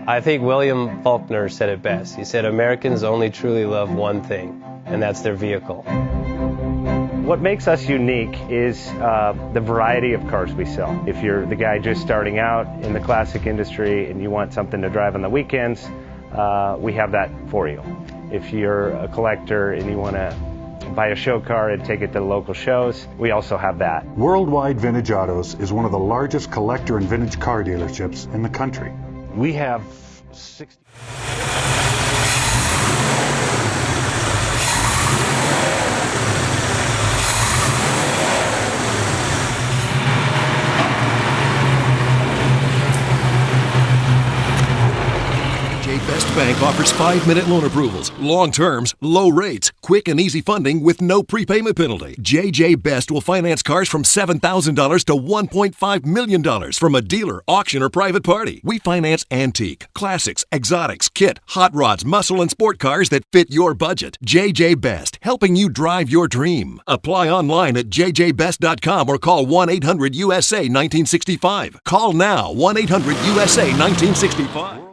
I think William Faulkner said it best. He said, Americans only truly love one thing, and that's their vehicle. What makes us unique is the variety of cars we sell. If you're the guy just starting out in the classic industry and you want something to drive on the weekends, we have that for you. If you're a collector and you want to buy a show car and take it to the local shows, we also have that. Worldwide Vintage Autos is one of the largest collector and vintage car dealerships in the country. We have 60... Best Bank offers 5-minute loan approvals, long terms, low rates, quick and easy funding with no prepayment penalty. JJ Best will finance cars from $7,000 to $1.5 million from a dealer, auction, or private party. We finance antique, classics, exotics, kit, hot rods, muscle, and sport cars that fit your budget. JJ Best, helping you drive your dream. Apply online at jjbest.com or call 1-800-USA-1965. Call now, 1-800-USA-1965.